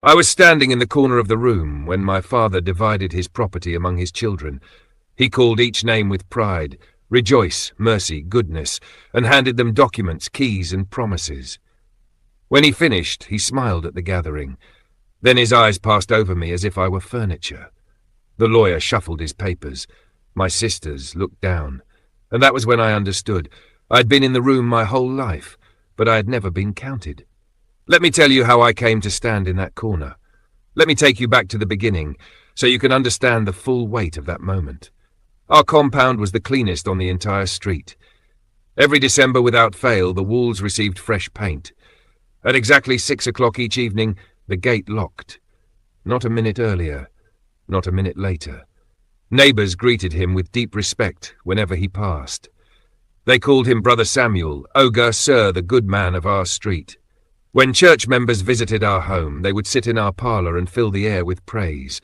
I was standing in the corner of the room when my father divided his property among his children. He called each name with pride, Rejoice, Mercy, Goodness, and handed them documents, keys, and promises. When he finished, he smiled at the gathering. Then his eyes passed over me as if I were furniture. The lawyer shuffled his papers. My sisters looked down. And that was when I understood. I'd been in the room my whole life, but I had never been counted. Let me tell you how I came to stand in that corner. Let me take you back to the beginning, so you can understand the full weight of that moment. Our compound was the cleanest on the entire street. Every December without fail, the walls received fresh paint. At exactly 6 o'clock each evening, the gate locked. Not a minute earlier, not a minute later. Neighbours greeted him with deep respect whenever he passed. They called him Brother Samuel, Ogre Sir, the good man of our street. When church members visited our home, they would sit in our parlour and fill the air with praise.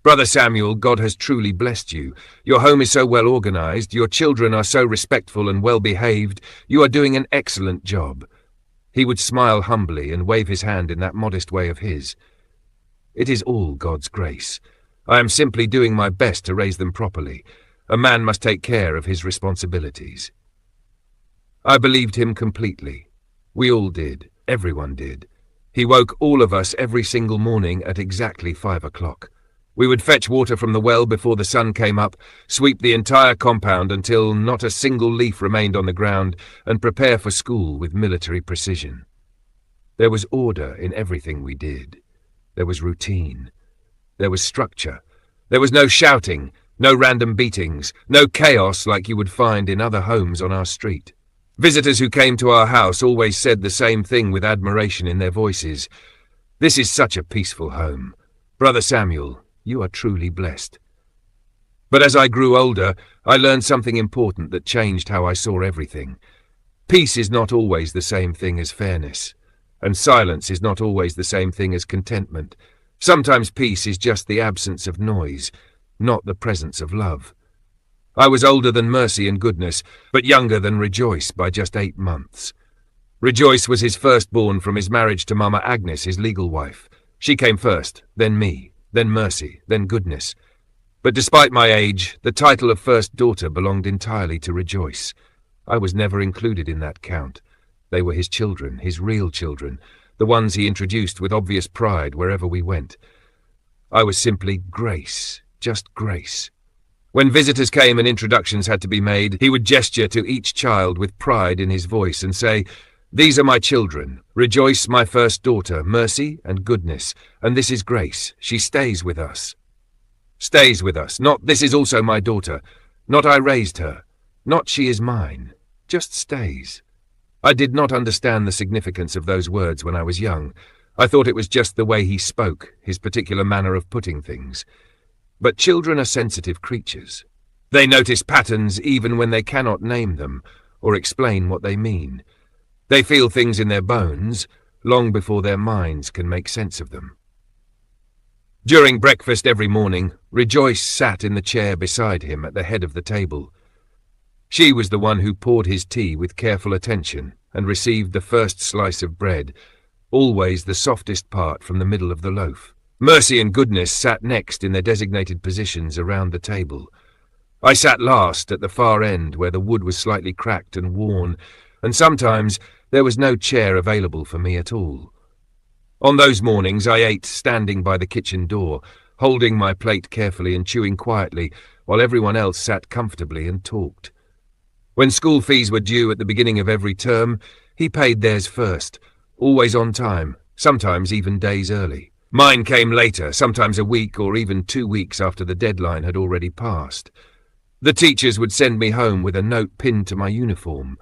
Brother Samuel, God has truly blessed you. Your home is so well organised, your children are so respectful and well behaved, you are doing an excellent job. He would smile humbly and wave his hand in that modest way of his. It is all God's grace. I am simply doing my best to raise them properly. A man must take care of his responsibilities. I believed him completely. We all did. Everyone did. He woke all of us every single morning at exactly 5 o'clock. We would fetch water from the well before the sun came up, sweep the entire compound until not a single leaf remained on the ground, and prepare for school with military precision. There was order in everything we did. There was routine. There was structure. There was no shouting, no random beatings, no chaos like you would find in other homes on our street. Visitors who came to our house always said the same thing with admiration in their voices. This is such a peaceful home. Brother Samuel, you are truly blessed. But as I grew older, I learned something important that changed how I saw everything. Peace is not always the same thing as fairness, and silence is not always the same thing as contentment. Sometimes peace is just the absence of noise, not the presence of love. I was older than Mercy and Goodness, but younger than Rejoice by just 8 months. Rejoice was his firstborn from his marriage to Mama Agnes, his legal wife. She came first, then me, then Mercy, then Goodness. But despite my age, the title of first daughter belonged entirely to Rejoice. I was never included in that count. They were his children, his real children, the ones he introduced with obvious pride wherever we went. I was simply Grace, just Grace. When visitors came and introductions had to be made, he would gesture to each child with pride in his voice and say, "These are my children. Rejoice, my first daughter, Mercy and Goodness, and this is Grace. She stays with us." Stays with us, not "this is also my daughter," not "I raised her," not "she is mine," just stays. I did not understand the significance of those words when I was young. I thought it was just the way he spoke, his particular manner of putting things. But children are sensitive creatures. They notice patterns even when they cannot name them or explain what they mean. They feel things in their bones long before their minds can make sense of them. During breakfast every morning, Rejoice sat in the chair beside him at the head of the table. She was the one who poured his tea with careful attention and received the first slice of bread, always the softest part from the middle of the loaf. Mercy and Goodness sat next in their designated positions around the table. I sat last at the far end where the wood was slightly cracked and worn, and sometimes there was no chair available for me at all. On those mornings I ate standing by the kitchen door, holding my plate carefully and chewing quietly, while everyone else sat comfortably and talked. When school fees were due at the beginning of every term, he paid theirs first, always on time, sometimes even days early. Mine came later, sometimes a week or even 2 weeks after the deadline had already passed. The teachers would send me home with a note pinned to my uniform.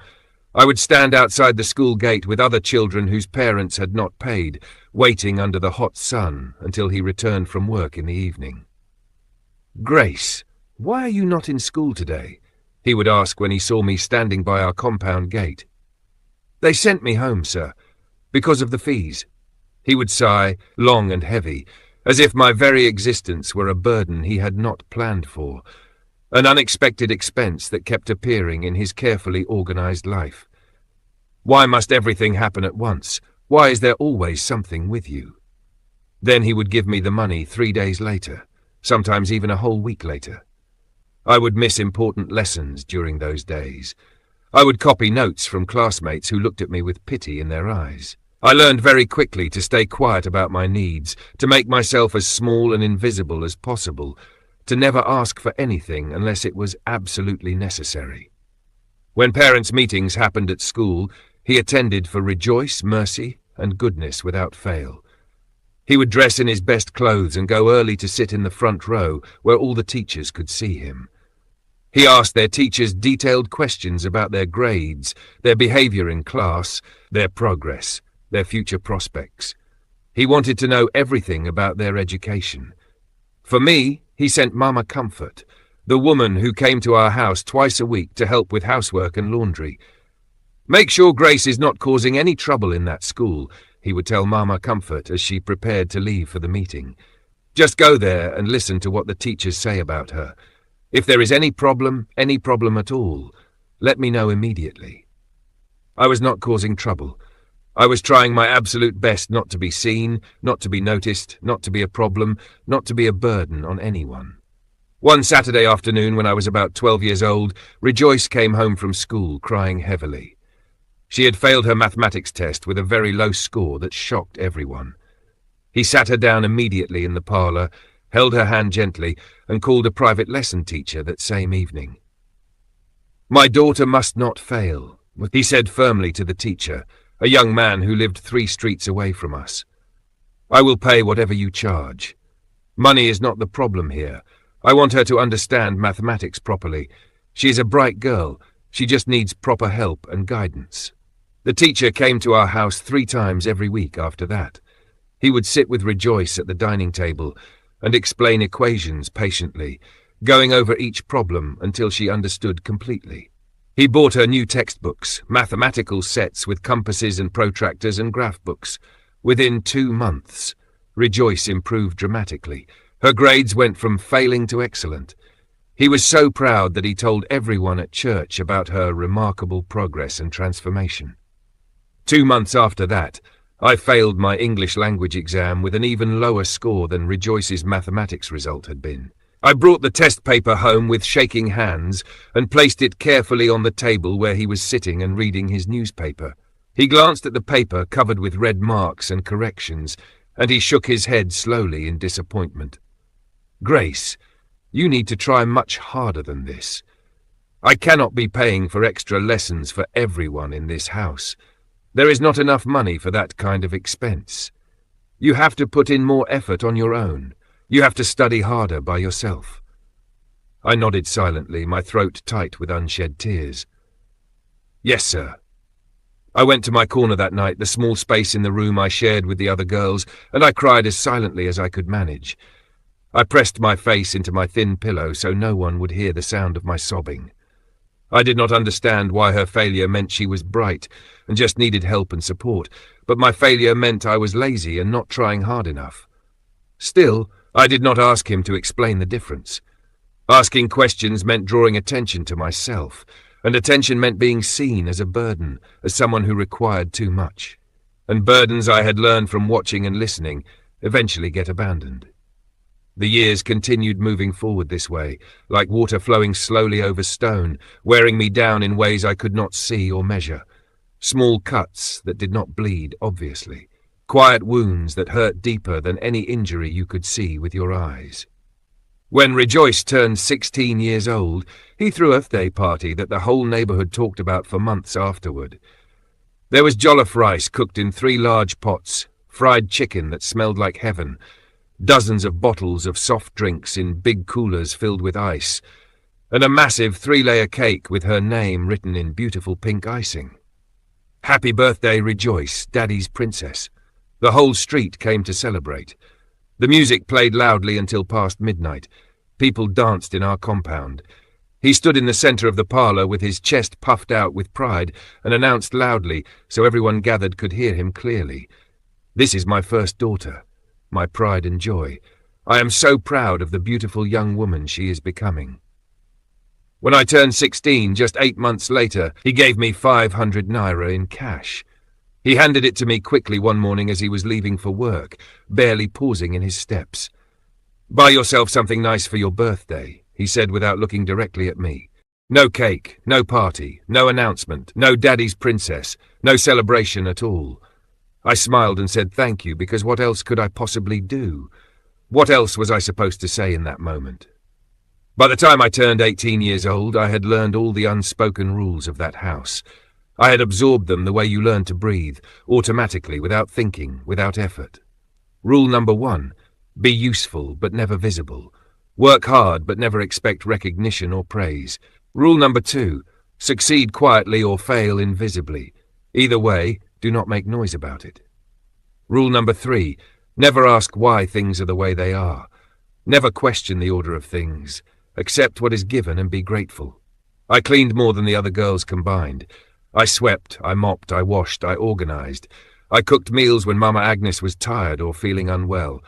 I would stand outside the school gate with other children whose parents had not paid, waiting under the hot sun until he returned from work in the evening. "Grace, why are you not in school today?" he would ask when he saw me standing by our compound gate. "They sent me home, sir, because of the fees." He would sigh, long and heavy, as if my very existence were a burden he had not planned for, an unexpected expense that kept appearing in his carefully organized life. Why must everything happen at once? Why is there always something with you? Then he would give me the money 3 days later, sometimes even a whole week later. I would miss important lessons during those days. I would copy notes from classmates who looked at me with pity in their eyes. I learned very quickly to stay quiet about my needs, to make myself as small and invisible as possible, to never ask for anything unless it was absolutely necessary. When parents' meetings happened at school, he attended for Rejoice, Mercy, and Goodness without fail. He would dress in his best clothes and go early to sit in the front row where all the teachers could see him. He asked their teachers detailed questions about their grades, their behavior in class, their progress, their future prospects. He wanted to know everything about their education. For me, he sent Mama Comfort, the woman who came to our house twice a week to help with housework and laundry. "Make sure Grace is not causing any trouble in that school," he would tell Mama Comfort as she prepared to leave for the meeting. "Just go there and listen to what the teachers say about her. If there is any problem at all, let me know immediately." I was not causing trouble. I was trying my absolute best not to be seen, not to be noticed, not to be a problem, not to be a burden on anyone. One Saturday afternoon when I was about 12 years old, Rejoice came home from school crying heavily. She had failed her mathematics test with a very low score that shocked everyone. He sat her down immediately in the parlour, held her hand gently, and called a private lesson teacher that same evening. "My daughter must not fail," he said firmly to the teacher, a young man who lived 3 streets away from us. "I will pay whatever you charge. Money is not the problem here. I want her to understand mathematics properly. She is a bright girl. She just needs proper help and guidance." The teacher came to our house 3 times every week after that. He would sit with Rejoice at the dining table and explain equations patiently, going over each problem until she understood completely. He bought her new textbooks, mathematical sets with compasses and protractors and graph books. Within 2 months, Rejoice improved dramatically. Her grades went from failing to excellent. He was so proud that he told everyone at church about her remarkable progress and transformation. 2 months after that, I failed my English language exam with an even lower score than Rejoice's mathematics result had been. I brought the test paper home with shaking hands and placed it carefully on the table where he was sitting and reading his newspaper. He glanced at the paper covered with red marks and corrections, and he shook his head slowly in disappointment. "Grace, you need to try much harder than this. I cannot be paying for extra lessons for everyone in this house. There is not enough money for that kind of expense. You have to put in more effort on your own. You have to study harder by yourself." I nodded silently, my throat tight with unshed tears. "Yes, sir." I went to my corner that night, the small space in the room I shared with the other girls, and I cried as silently as I could manage. I pressed my face into my thin pillow so no one would hear the sound of my sobbing. I did not understand why her failure meant she was bright and just needed help and support, but my failure meant I was lazy and not trying hard enough. Still, I did not ask him to explain the difference. Asking questions meant drawing attention to myself, and attention meant being seen as a burden, as someone who required too much. And burdens I had learned from watching and listening eventually get abandoned. The years continued moving forward this way, like water flowing slowly over stone, wearing me down in ways I could not see or measure. Small cuts that did not bleed, obviously. Quiet wounds that hurt deeper than any injury you could see with your eyes. When Rejoice turned 16 years old, he threw a birthday party that the whole neighborhood talked about for months afterward. There was jollof rice cooked in 3 large pots, fried chicken that smelled like heaven, dozens of bottles of soft drinks in big coolers filled with ice, and a massive 3-layer cake with her name written in beautiful pink icing. "Happy birthday, Rejoice, Daddy's princess." The whole street came to celebrate. The music played loudly until past midnight. People danced in our compound. He stood in the center of the parlor with his chest puffed out with pride and announced loudly so everyone gathered could hear him clearly, "This is my first daughter, my pride and joy. I am so proud of the beautiful young woman she is becoming." When I turned 16, just 8 months later, he gave me 500 naira in cash. He handed it to me quickly one morning as he was leaving for work, barely pausing in his steps. "Buy yourself something nice for your birthday," he said without looking directly at me. "No cake, no party, no announcement, no daddy's princess, no celebration at all." I smiled and said thank you, because what else could I possibly do? What else was I supposed to say in that moment? By the time I turned 18 years old, I had learned all the unspoken rules of that house. I had absorbed them the way you learn to breathe, automatically, without thinking, without effort. Rule number 1, be useful but never visible. Work hard but never expect recognition or praise. Rule number 2, succeed quietly or fail invisibly. Either way, do not make noise about it. Rule number 3, never ask why things are the way they are. Never question the order of things. Accept what is given and be grateful. I cleaned more than the other girls combined. I swept, I mopped, I washed, I organized. I cooked meals when Mama Agnes was tired or feeling unwell.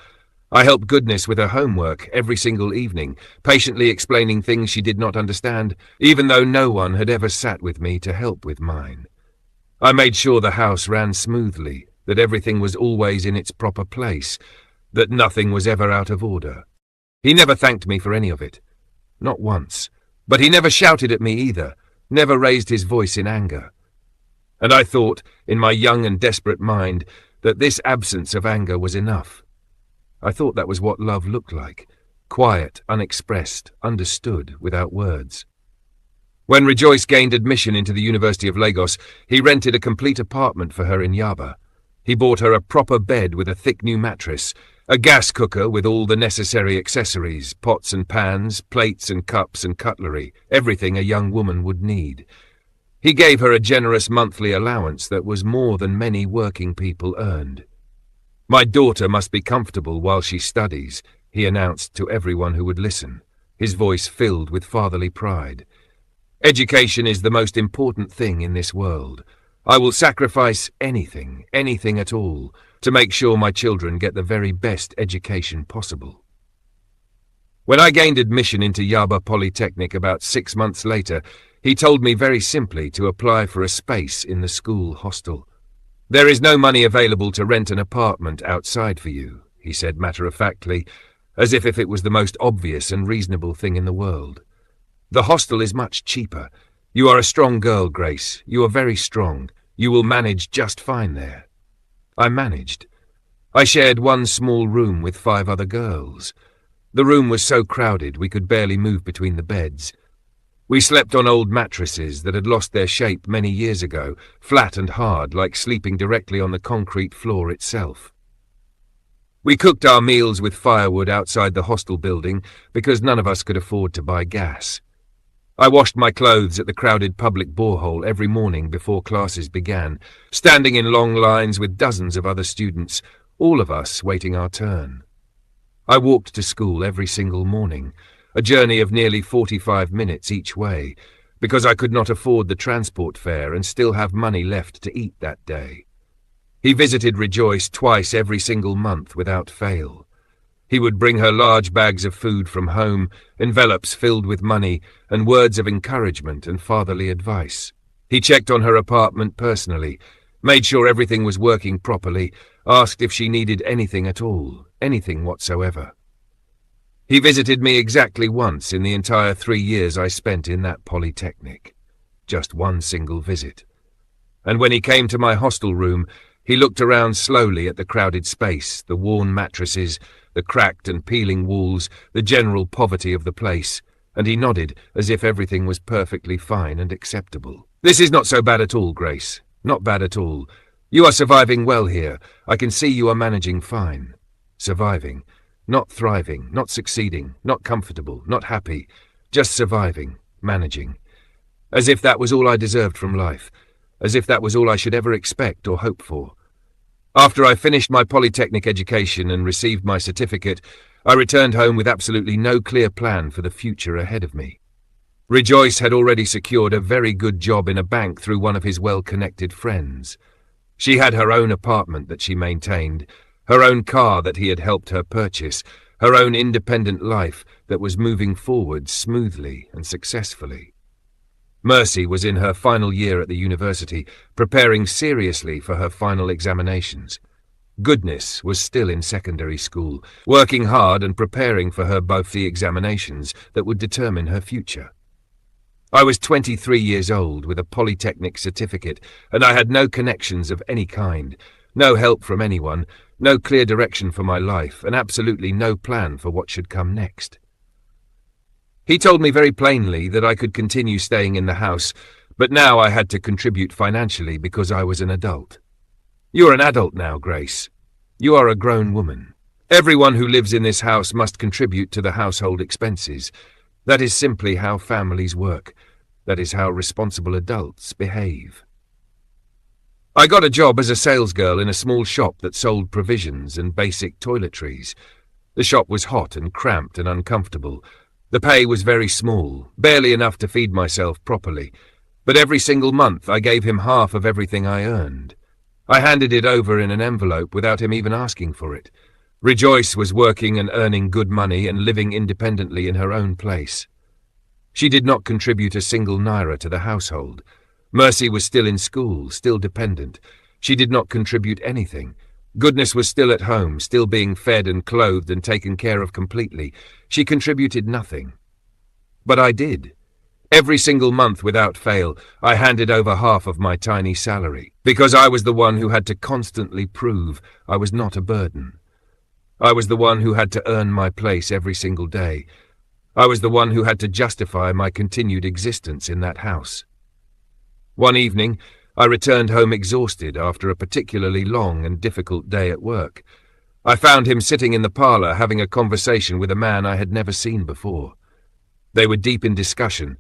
I helped Goodness with her homework every single evening, patiently explaining things she did not understand, even though no one had ever sat with me to help with mine. I made sure the house ran smoothly, that everything was always in its proper place, that nothing was ever out of order. He never thanked me for any of it. Not once. But he never shouted at me either, never raised his voice in anger. And I thought, in my young and desperate mind, that this absence of anger was enough. I thought that was what love looked like, quiet, unexpressed, understood, without words. When Rejoice gained admission into the University of Lagos, he rented a complete apartment for her in Yaba. He bought her a proper bed with a thick new mattress, a gas cooker with all the necessary accessories, pots and pans, plates and cups and cutlery, everything a young woman would need. He gave her a generous monthly allowance that was more than many working people earned. "My daughter must be comfortable while she studies," he announced to everyone who would listen, his voice filled with fatherly pride. "Education is the most important thing in this world. I will sacrifice anything, anything at all, to make sure my children get the very best education possible." When I gained admission into Yaba Polytechnic about 6 months later, he told me very simply to apply for a space in the school hostel. "There is no money available to rent an apartment outside for you," he said matter-of-factly, as if it was the most obvious and reasonable thing in the world. "The hostel is much cheaper. You are a strong girl, Grace. You are very strong. You will manage just fine there." I managed. I shared one small room with 5 other girls. The room was so crowded we could barely move between the beds. We slept on old mattresses that had lost their shape many years ago, flat and hard, like sleeping directly on the concrete floor itself. We cooked our meals with firewood outside the hostel building because none of us could afford to buy gas. I washed my clothes at the crowded public borehole every morning before classes began, standing in long lines with dozens of other students, all of us waiting our turn. I walked to school every single morning, a journey of nearly 45 minutes each way, because I could not afford the transport fare and still have money left to eat that day. He visited Rejoice twice every single month without fail. He would bring her large bags of food from home, envelopes filled with money, and words of encouragement and fatherly advice. He checked on her apartment personally, made sure everything was working properly, asked if she needed anything at all, anything whatsoever. He visited me exactly once in the entire 3 years I spent in that polytechnic. Just one single visit. And when he came to my hostel room, he looked around slowly at the crowded space, the worn mattresses, the cracked and peeling walls, the general poverty of the place, and he nodded as if everything was perfectly fine and acceptable. "This is not so bad at all, Grace. Not bad at all. You are surviving well here. I can see you are managing fine. Surviving. Not thriving, not succeeding, not comfortable, not happy. Just surviving, managing. As if that was all I deserved from life. As if that was all I should ever expect or hope for. After I finished my polytechnic education and received my certificate, I returned home with absolutely no clear plan for the future ahead of me. Rejoice had already secured a very good job in a bank through one of his well-connected friends. She had her own apartment that she maintained, her own car that he had helped her purchase, her own independent life that was moving forward smoothly and successfully. Mercy was in her final year at the university, preparing seriously for her final examinations. Goodness was still in secondary school, working hard and preparing for both the examinations that would determine her future. I was 23 years old with a polytechnic certificate, and I had no connections of any kind, no help from anyone, no clear direction for my life, and absolutely no plan for what should come next. He told me very plainly that I could continue staying in the house, but now I had to contribute financially because I was an adult. You're an adult now, Grace. You are a grown woman. Everyone who lives in this house must contribute to the household expenses. That is simply how families work. That is how responsible adults behave. I got a job as a salesgirl in a small shop that sold provisions and basic toiletries. The shop was hot and cramped and uncomfortable. The pay was very small, barely enough to feed myself properly, but every single month I gave him half of everything I earned. I handed it over in an envelope without him even asking for it. Rejoice was working and earning good money and living independently in her own place. She did not contribute a single naira to the household. Mercy was still in school, still dependent. She did not contribute anything. Goodness was still at home, still being fed and clothed and taken care of completely. She contributed nothing. But I did. Every single month without fail, I handed over half of my tiny salary, because I was the one who had to constantly prove I was not a burden. I was the one who had to earn my place every single day. I was the one who had to justify my continued existence in that house. One evening, I returned home exhausted after a particularly long and difficult day at work. I found him sitting in the parlour having a conversation with a man I had never seen before. They were deep in discussion,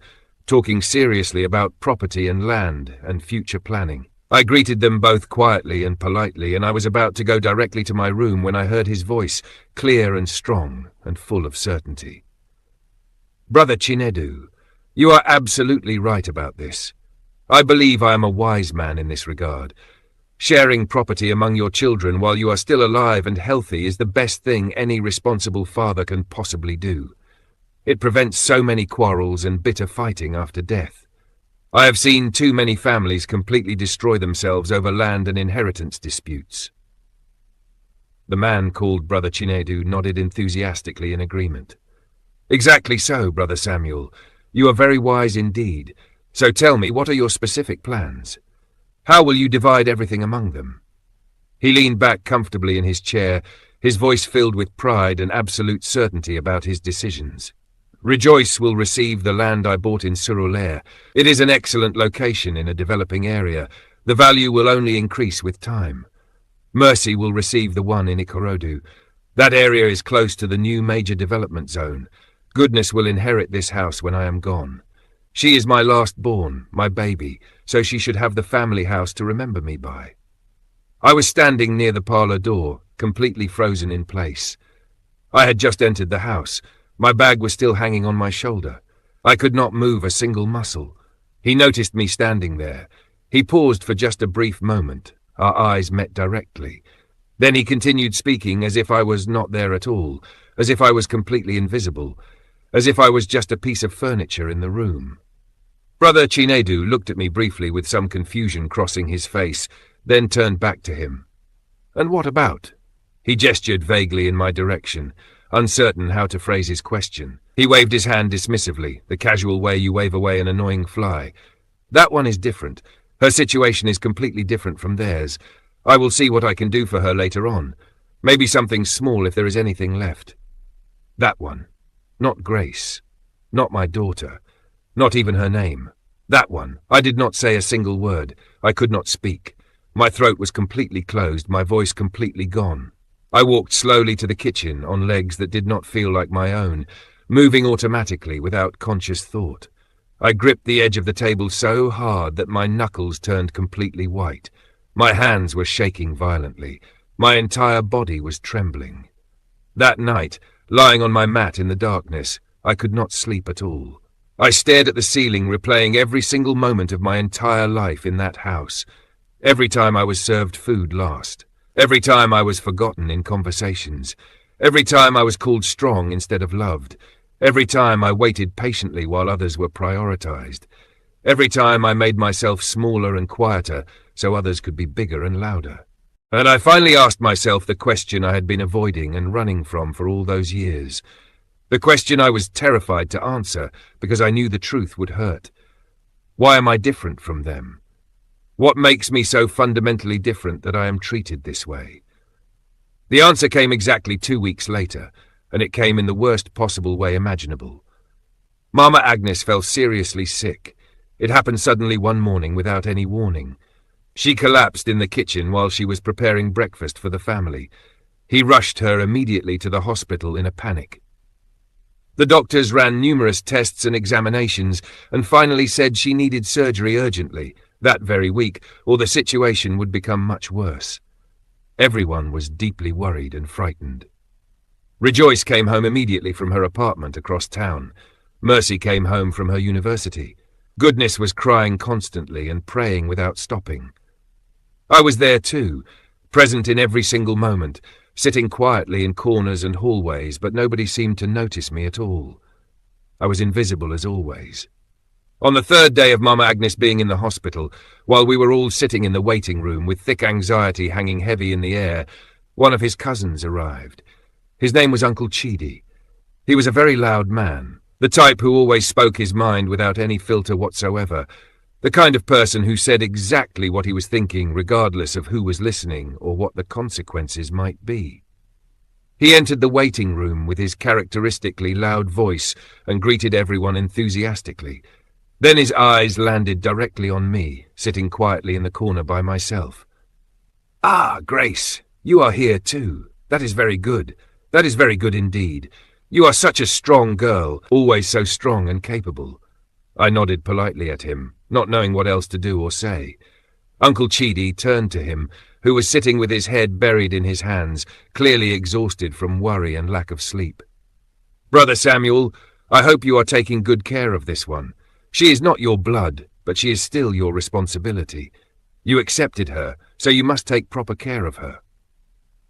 talking seriously about property and land and future planning. I greeted them both quietly and politely, and I was about to go directly to my room when I heard his voice, clear and strong and full of certainty. "Brother Chinedu, you are absolutely right about this. I believe I am a wise man in this regard. Sharing property among your children while you are still alive and healthy is the best thing any responsible father can possibly do. It prevents so many quarrels and bitter fighting after death. I have seen too many families completely destroy themselves over land and inheritance disputes." The man called Brother Chinedu nodded enthusiastically in agreement. "Exactly so, Brother Samuel. You are very wise indeed. So tell me, what are your specific plans? How will you divide everything among them?" He leaned back comfortably in his chair, his voice filled with pride and absolute certainty about his decisions. "Rejoice will receive the land I bought in Surulere. It is an excellent location in a developing area. The value will only increase with time. Mercy will receive the one in Ikorodu. That area is close to the new major development zone. Goodness will inherit this house when I am gone. She is my last born, my baby, so she should have the family house to remember me by." I was standing near the parlour door, completely frozen in place. I had just entered the house. My bag was still hanging on my shoulder. I could not move a single muscle. He noticed me standing there. He paused for just a brief moment. Our eyes met directly. Then he continued speaking as if I was not there at all, as if I was completely invisible, as if I was just a piece of furniture in the room. Brother Chinedu looked at me briefly with some confusion crossing his face, then turned back to him. "And what about?" He gestured vaguely in my direction, uncertain how to phrase his question. He waved his hand dismissively, the casual way you wave away an annoying fly. "That one is different. Her situation is completely different from theirs. I will see what I can do for her later on. Maybe something small if there is anything left. That one. Not Grace. Not my daughter. Not even her name. That one. I did not say a single word. I could not speak. My throat was completely closed, my voice completely gone. I walked slowly to the kitchen on legs that did not feel like my own, moving automatically without conscious thought. I gripped the edge of the table so hard that my knuckles turned completely white. My hands were shaking violently. My entire body was trembling. That night, lying on my mat in the darkness, I could not sleep at all. I stared at the ceiling, replaying every single moment of my entire life in that house. Every time I was served food last. Every time I was forgotten in conversations. Every time I was called strong instead of loved. Every time I waited patiently while others were prioritized. Every time I made myself smaller and quieter so others could be bigger and louder. And I finally asked myself the question I had been avoiding and running from for all those years. The question I was terrified to answer because I knew the truth would hurt. Why am I different from them? What makes me so fundamentally different that I am treated this way? The answer came exactly 2 weeks later, and it came in the worst possible way imaginable. Mama Agnes fell seriously sick. It happened suddenly one morning without any warning. She collapsed in the kitchen while she was preparing breakfast for the family. He rushed her immediately to the hospital in a panic. The doctors ran numerous tests and examinations and finally said she needed surgery urgently, that very week, or the situation would become much worse. Everyone was deeply worried and frightened. Rejoice came home immediately from her apartment across town. Mercy came home from her university. Goodness was crying constantly and praying without stopping. I was there too, present in every single moment, sitting quietly in corners and hallways, but nobody seemed to notice me at all. I was invisible as always. On the third day of Mama Agnes being in the hospital, while we were all sitting in the waiting room with thick anxiety hanging heavy in the air, one of his cousins arrived. His name was Uncle Chidi. He was a very loud man, the type who always spoke his mind without any filter whatsoever, the kind of person who said exactly what he was thinking regardless of who was listening or what the consequences might be. He entered the waiting room with his characteristically loud voice and greeted everyone enthusiastically. Then his eyes landed directly on me, sitting quietly in the corner by myself. "Ah, Grace, you are here too. That is very good. That is very good indeed. You are such a strong girl, always so strong and capable." I nodded politely at him, not knowing what else to do or say. Uncle Chidi turned to him, who was sitting with his head buried in his hands, clearly exhausted from worry and lack of sleep. "Brother Samuel, I hope you are taking good care of this one. She is not your blood, but she is still your responsibility. You accepted her, so you must take proper care of her."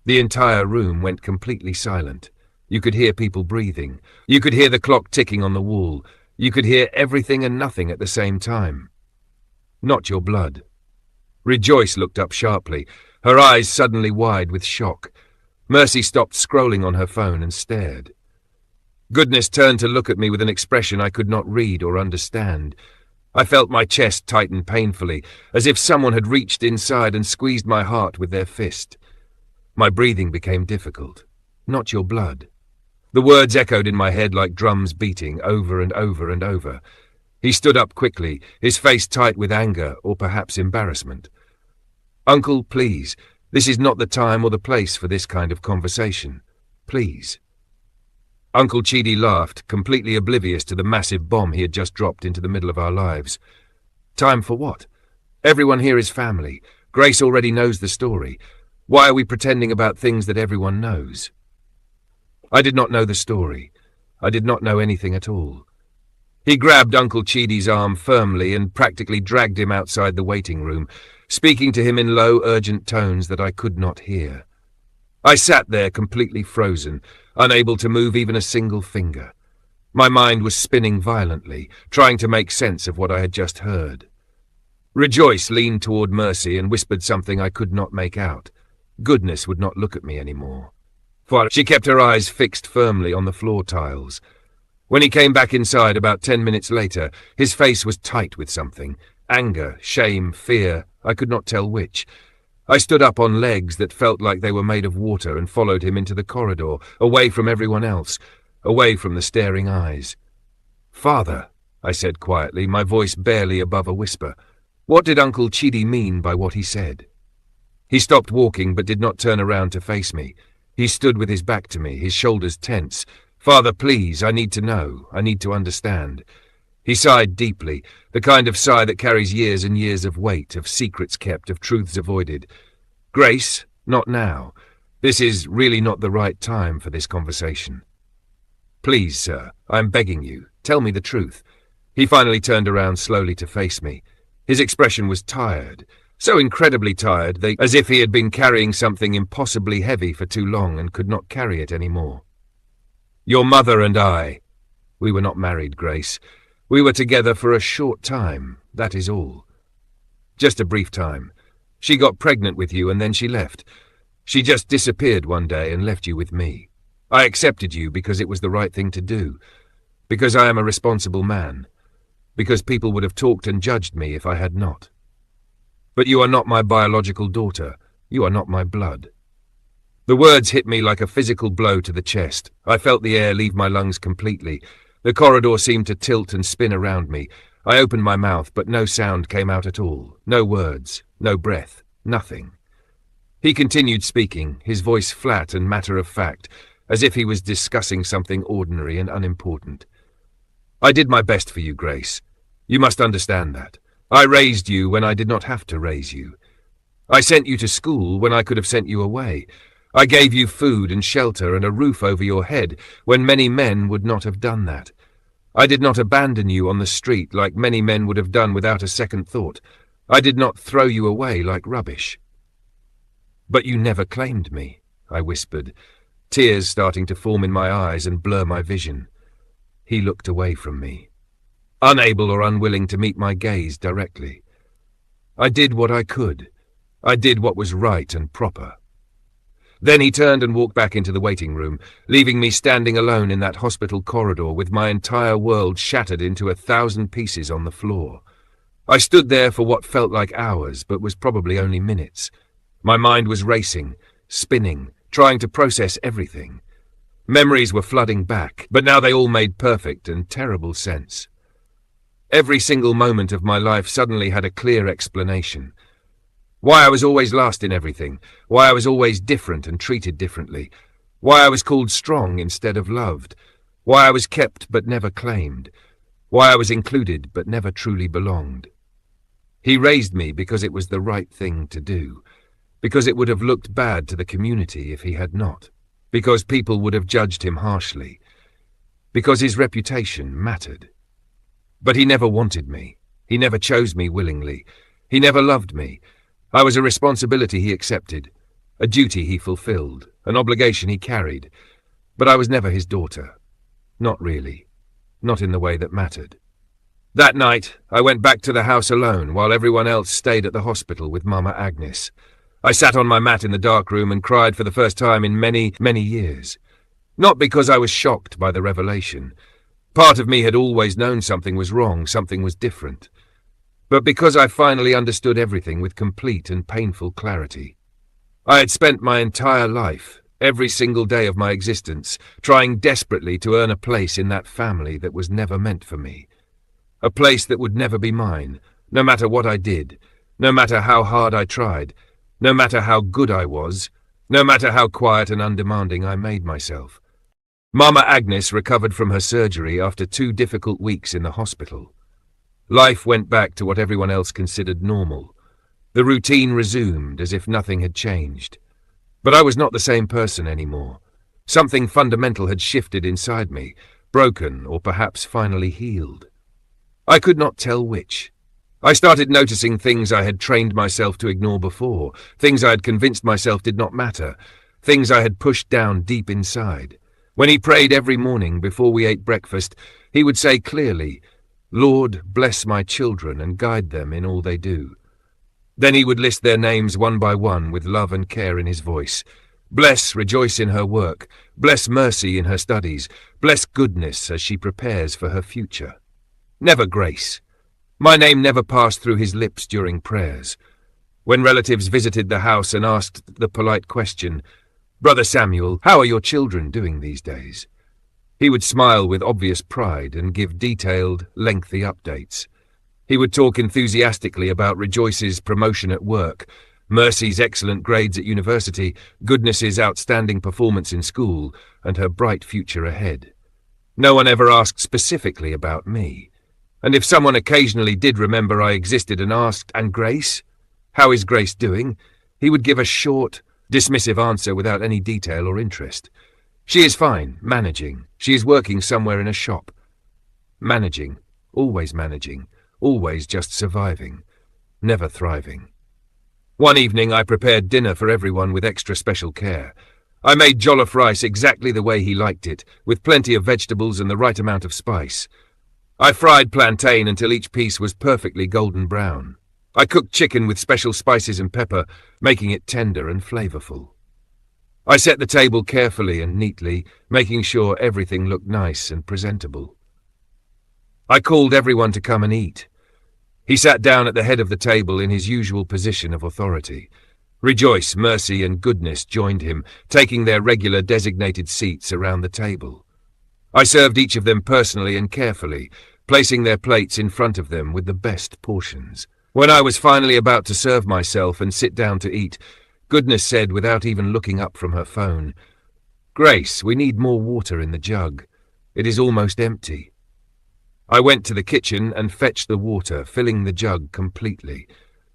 The entire room went completely silent. You could hear people breathing. You could hear the clock ticking on the wall. You could hear everything and nothing at the same time. "Not your blood." Rejoice looked up sharply, her eyes suddenly wide with shock. Mercy stopped scrolling on her phone and stared. Goodness turned to look at me with an expression I could not read or understand. I felt my chest tighten painfully, as if someone had reached inside and squeezed my heart with their fist. My breathing became difficult. "Not your blood." The words echoed in my head like drums beating over and over and over. He stood up quickly, his face tight with anger or perhaps embarrassment. "Uncle, please, this is not the time or the place for this kind of conversation. Please." Uncle Chidi laughed, completely oblivious to the massive bomb he had just dropped into the middle of our lives. "Time for what? Everyone here is family. Grace already knows the story. Why are we pretending about things that everyone knows?" I did not know the story. I did not know anything at all. He grabbed Uncle Chidi's arm firmly and practically dragged him outside the waiting room, speaking to him in low, urgent tones that I could not hear. I sat there completely frozen, unable to move even a single finger. My mind was spinning violently, trying to make sense of what I had just heard. Rejoice leaned toward Mercy and whispered something I could not make out. Goodness would not look at me anymore. For she kept her eyes fixed firmly on the floor tiles. When he came back inside about 10 minutes later, his face was tight with something. Anger, shame, fear, I could not tell which. I stood up on legs that felt like they were made of water and followed him into the corridor, away from everyone else, away from the staring eyes. "Father," I said quietly, my voice barely above a whisper. What did Uncle Chidi mean by what he said? He stopped walking but did not turn around to face me. He stood with his back to me, his shoulders tense. "Father, please, I need to know. I need to understand." He sighed deeply, the kind of sigh that carries years and years of weight, of secrets kept, of truths avoided. "Grace, not now. This is really not the right time for this conversation." "Please, sir, I am begging you. Tell me the truth." He finally turned around slowly to face me. His expression was tired. So incredibly tired, as if he had been carrying something impossibly heavy for too long and could not carry it any more. "Your mother and I, we were not married, Grace. We were together for a short time, that is all. Just a brief time. She got pregnant with you and then she left. She just disappeared one day and left you with me. I accepted you because it was the right thing to do, because I am a responsible man, because people would have talked and judged me if I had not. But you are not my biological daughter. You are not my blood. The words hit me like a physical blow to the chest. I felt the air leave my lungs completely. The corridor seemed to tilt and spin around me. I opened my mouth, but no sound came out at all. No words, no breath, nothing. He continued speaking, his voice flat and matter-of-fact, as if he was discussing something ordinary and unimportant. I did my best for you, Grace. You must understand that. I raised you when I did not have to raise you. I sent you to school when I could have sent you away. I gave you food and shelter and a roof over your head when many men would not have done that. I did not abandon you on the street like many men would have done without a second thought. I did not throw you away like rubbish. But you never claimed me, I whispered, tears starting to form in my eyes and blur my vision. He looked away from me, unable or unwilling to meet my gaze directly. I did what I could. I did what was right and proper. Then he turned and walked back into the waiting room, leaving me standing alone in that hospital corridor with my entire world shattered into 1,000 pieces on the floor. I stood there for what felt like hours, but was probably only minutes. My mind was racing, spinning, trying to process everything. Memories were flooding back, but now they all made perfect and terrible sense. Every single moment of my life suddenly had a clear explanation. Why I was always last in everything, why I was always different and treated differently, why I was called strong instead of loved, why I was kept but never claimed, why I was included but never truly belonged. He raised me because it was the right thing to do, because it would have looked bad to the community if he had not, because people would have judged him harshly, because his reputation mattered. But he never wanted me. He never chose me willingly. He never loved me. I was a responsibility he accepted, a duty he fulfilled, an obligation he carried, but I was never his daughter. Not really. Not in the way that mattered. That night, I went back to the house alone while everyone else stayed at the hospital with Mama Agnes. I sat on my mat in the dark room and cried for the first time in many, many years. Not because I was shocked by the revelation. Part of me had always known something was wrong, something was different. But because I finally understood everything with complete and painful clarity. I had spent my entire life, every single day of my existence, trying desperately to earn a place in that family that was never meant for me. A place that would never be mine, no matter what I did, no matter how hard I tried, no matter how good I was, no matter how quiet and undemanding I made myself. Mama Agnes recovered from her surgery after 2 difficult weeks in the hospital. Life went back to what everyone else considered normal. The routine resumed as if nothing had changed. But I was not the same person anymore. Something fundamental had shifted inside me, broken or perhaps finally healed. I could not tell which. I started noticing things I had trained myself to ignore before, things I had convinced myself did not matter, things I had pushed down deep inside. When he prayed every morning before we ate breakfast, he would say clearly, "Lord, bless my children and guide them in all they do." Then he would list their names one by one with love and care in his voice. Bless Rejoice in her work. Bless Mercy in her studies. Bless Goodness as she prepares for her future. Never Grace. My name never passed through his lips during prayers. When relatives visited the house and asked the polite question, "Brother Samuel, how are your children doing these days?" He would smile with obvious pride and give detailed, lengthy updates. He would talk enthusiastically about Rejoice's promotion at work, Mercy's excellent grades at university, Goodness's outstanding performance in school, and her bright future ahead. No one ever asked specifically about me. And if someone occasionally did remember I existed and asked, "And Grace? How is Grace doing?" he would give a short, dismissive answer without any detail or interest. "She is fine, managing. She is working somewhere in a shop." Managing, always just surviving, never thriving. One evening I prepared dinner for everyone with extra special care. I made jollof rice exactly the way he liked it, with plenty of vegetables and the right amount of spice. I fried plantain until each piece was perfectly golden brown. I cooked chicken with special spices and pepper, making it tender and flavorful. I set the table carefully and neatly, making sure everything looked nice and presentable. I called everyone to come and eat. He sat down at the head of the table in his usual position of authority. Rejoice, Mercy, and Goodness joined him, taking their regular designated seats around the table. I served each of them personally and carefully, placing their plates in front of them with the best portions. When I was finally about to serve myself and sit down to eat, Goodness said without even looking up from her phone, "Grace, we need more water in the jug. It is almost empty." I went to the kitchen and fetched the water, filling the jug completely.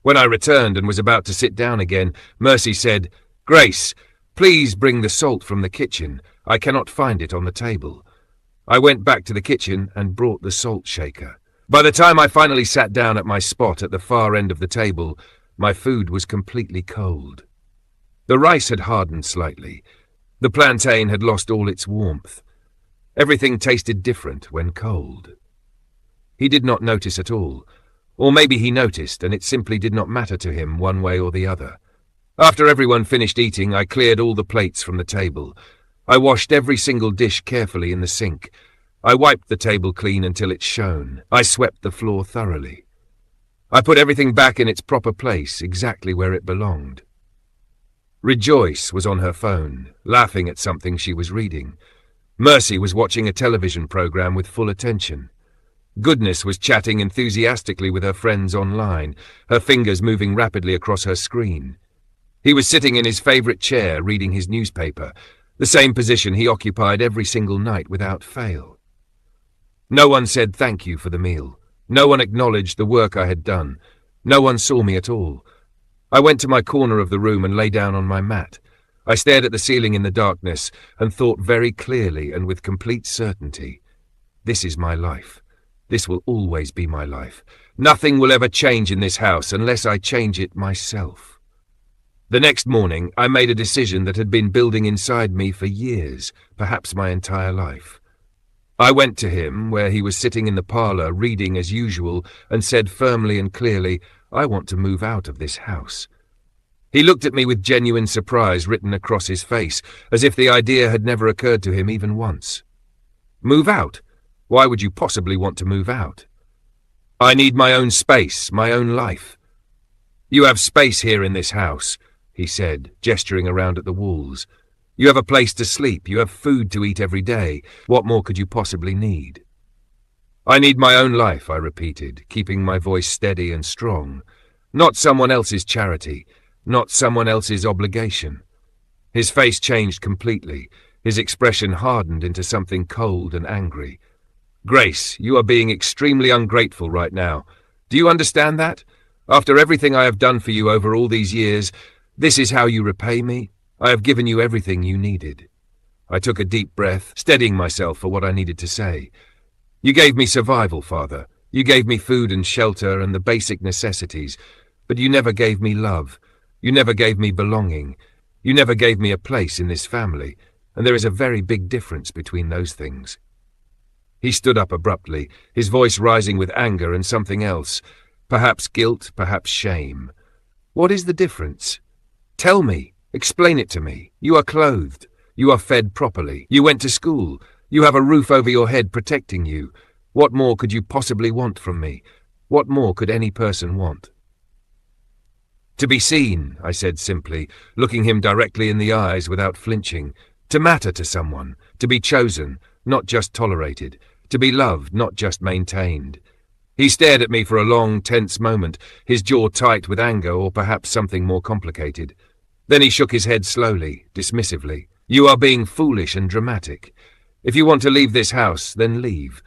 When I returned and was about to sit down again, Mercy said, "Grace, please bring the salt from the kitchen. I cannot find it on the table." I went back to the kitchen and brought the salt shaker. By the time I finally sat down at my spot at the far end of the table, my food was completely cold. The rice had hardened slightly. The plantain had lost all its warmth. Everything tasted different when cold. He did not notice at all. Or maybe he noticed, and it simply did not matter to him one way or the other. After everyone finished eating, I cleared all the plates from the table. I washed every single dish carefully in the sink. I wiped the table clean until it shone. I swept the floor thoroughly. I put everything back in its proper place, exactly where it belonged. Rejoice was on her phone, laughing at something she was reading. Mercy was watching a television program with full attention. Goodness was chatting enthusiastically with her friends online, her fingers moving rapidly across her screen. He was sitting in his favorite chair reading his newspaper, the same position he occupied every single night without fail. No one said thank you for the meal. No one acknowledged the work I had done. No one saw me at all. I went to my corner of the room and lay down on my mat. I stared at the ceiling in the darkness and thought very clearly and with complete certainty, this is my life. This will always be my life. Nothing will ever change in this house unless I change it myself. The next morning, I made a decision that had been building inside me for years, perhaps my entire life. I went to him, where he was sitting in the parlor reading as usual, and said firmly and clearly, "I want to move out of this house." He looked at me with genuine surprise written across his face, as if the idea had never occurred to him even once. "Move out? Why would you possibly want to move out?" "I need my own space, my own life." "You have space here in this house," he said, gesturing around at the walls. "You have a place to sleep, you have food to eat every day. What more could you possibly need?" "I need my own life," I repeated, keeping my voice steady and strong. "Not someone else's charity, not someone else's obligation." His face changed completely. His expression hardened into something cold and angry. "Grace, you are being extremely ungrateful right now. Do you understand that? After everything I have done for you over all these years, this is how you repay me? I have given you everything you needed." I took a deep breath, steadying myself for what I needed to say. "You gave me survival, Father. You gave me food and shelter and the basic necessities, but you never gave me love. You never gave me belonging. You never gave me a place in this family, and there is a very big difference between those things." He stood up abruptly, his voice rising with anger and something else, perhaps guilt, perhaps shame. "What is the difference? Tell me, explain it to me. You are clothed, you are fed properly, you went to school, you have a roof over your head protecting you. What more could you possibly want from me? What more could any person want?" "To be seen," I said simply, looking him directly in the eyes without flinching. "To matter to someone, to be chosen, not just tolerated, to be loved, not just maintained." He stared at me for a long, tense moment, his jaw tight with anger or perhaps something more complicated. Then he shook his head slowly, dismissively. "You are being foolish and dramatic. If you want to leave this house, then leave.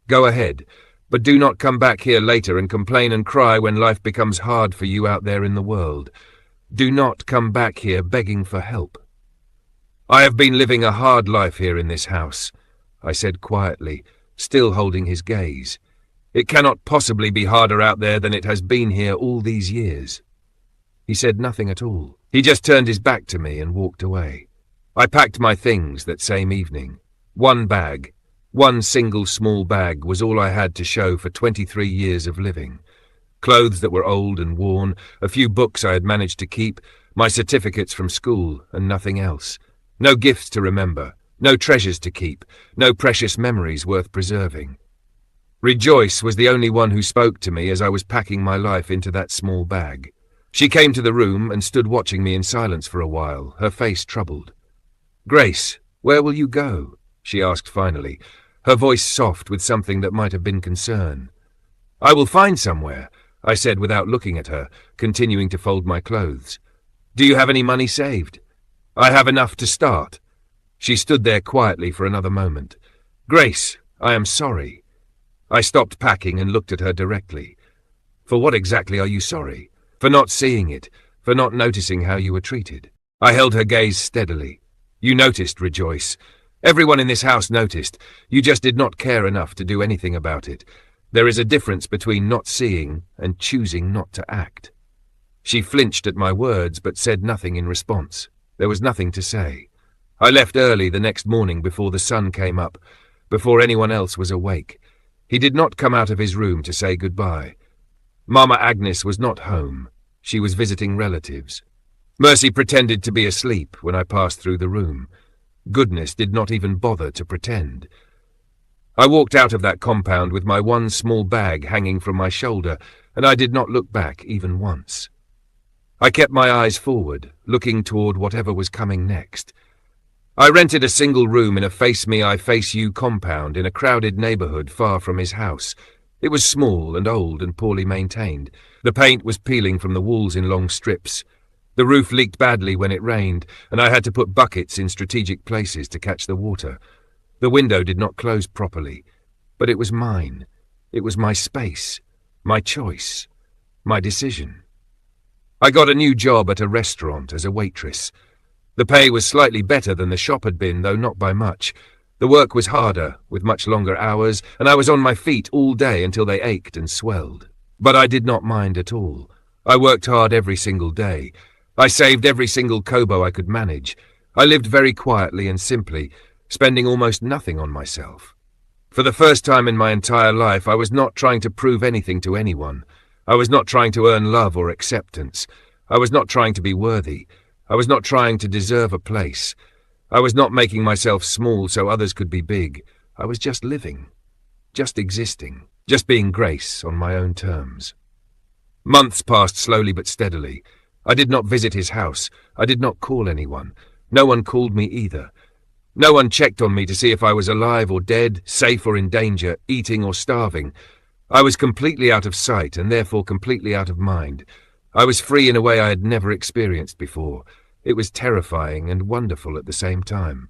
Go ahead, but do not come back here later and complain and cry when life becomes hard for you out there in the world. Do not come back here begging for help." "I have been living a hard life here in this house," I said quietly, still holding his gaze. "It cannot possibly be harder out there than it has been here all these years." He said nothing at all. He just turned his back to me and walked away. I packed my things that same evening. One bag, One single small bag was all I had to show for 23 years of living. Clothes that were old and worn, a few books I had managed to keep, my certificates from school, and nothing else. No gifts to remember, no treasures to keep, no precious memories worth preserving. Rejoice was the only one who spoke to me as I was packing my life into that small bag. She came to the room and stood watching me in silence for a while, her face troubled. "Grace, where will you go?" she asked finally, her voice soft with something that might have been concern. "I will find somewhere," I said without looking at her, continuing to fold my clothes. "Do you have any money saved?" "I have enough to start." She stood there quietly for another moment. "Grace, I am sorry." I stopped packing and looked at her directly. "For what exactly are you sorry? For not seeing it, for not noticing how you were treated?" I held her gaze steadily. "You noticed, Rejoice. Everyone in this house noticed. You just did not care enough to do anything about it. There is a difference between not seeing and choosing not to act." She flinched at my words but said nothing in response. There was nothing to say. I left early the next morning before the sun came up, before anyone else was awake. He did not come out of his room to say goodbye. Mama Agnes was not home. She was visiting relatives. Mercy pretended to be asleep when I passed through the room. Goodness did not even bother to pretend. I walked out of that compound with my one small bag hanging from my shoulder, and I did not look back even once. I kept my eyes forward, looking toward whatever was coming next. I rented a single room in a Face Me, I Face You compound in a crowded neighborhood far from his house. It was small and old and poorly maintained. The paint was peeling from the walls in long strips. The roof leaked badly when it rained, and I had to put buckets in strategic places to catch the water. The window did not close properly, but it was mine. It was my space, my choice, my decision. I got a new job at a restaurant as a waitress. The pay was slightly better than the shop had been, though not by much. The work was harder, with much longer hours, and I was on my feet all day until they ached and swelled. But I did not mind at all. I worked hard every single day. I saved every single kobo I could manage. I lived very quietly and simply, spending almost nothing on myself. For the first time in my entire life, I was not trying to prove anything to anyone. I was not trying to earn love or acceptance. I was not trying to be worthy. I was not trying to deserve a place. I was not making myself small so others could be big. I was just living, just existing, just being Grace on my own terms. Months passed slowly but steadily. I did not visit his house. I did not call anyone. No one called me either. No one checked on me to see if I was alive or dead, safe or in danger, eating or starving. I was completely out of sight and therefore completely out of mind. I was free in a way I had never experienced before. It was terrifying and wonderful at the same time.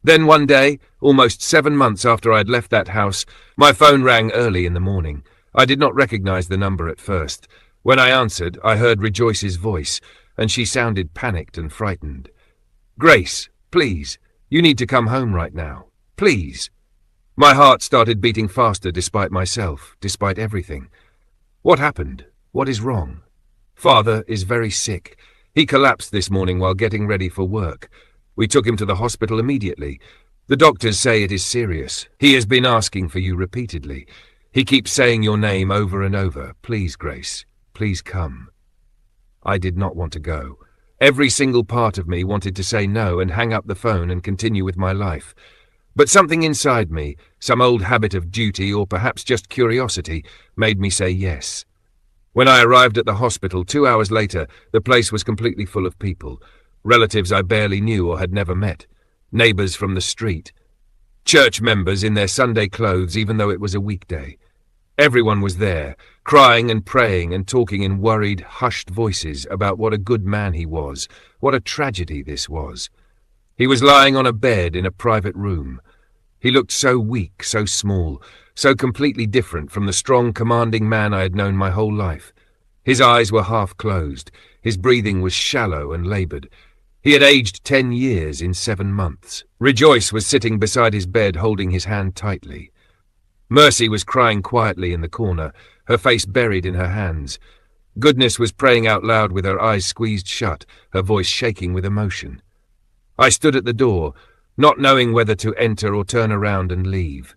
Then one day, almost 7 months after I had left that house, my phone rang early in the morning. I did not recognize the number at first. When I answered, I heard Rejoice's voice, and she sounded panicked and frightened. "Grace, please, you need to come home right now. Please." My heart started beating faster despite myself, despite everything. What happened? What is wrong? Father is very sick. He collapsed this morning while getting ready for work. We took him to the hospital immediately. The doctors say it is serious. He has been asking for you repeatedly. He keeps saying your name over and over. Please, Grace, please come. I did not want to go. Every single part of me wanted to say no and hang up the phone and continue with my life. But something inside me, some old habit of duty or perhaps just curiosity, made me say yes. When I arrived at the hospital 2 hours later, the place was completely full of people. Relatives I barely knew or had never met. Neighbors from the street. Church members in their Sunday clothes even though it was a weekday. Everyone was there, crying and praying and talking in worried, hushed voices about what a good man he was, what a tragedy this was. He was lying on a bed in a private room. He looked so weak, so small, so completely different from the strong, commanding man I had known my whole life. His eyes were half closed. His breathing was shallow and labored. He had aged 10 years in 7 months. Rejoice was sitting beside his bed holding his hand tightly. Mercy was crying quietly in the corner, her face buried in her hands. Goodness was praying out loud with her eyes squeezed shut, her voice shaking with emotion. I stood at the door. not knowing whether to enter or turn around and leave.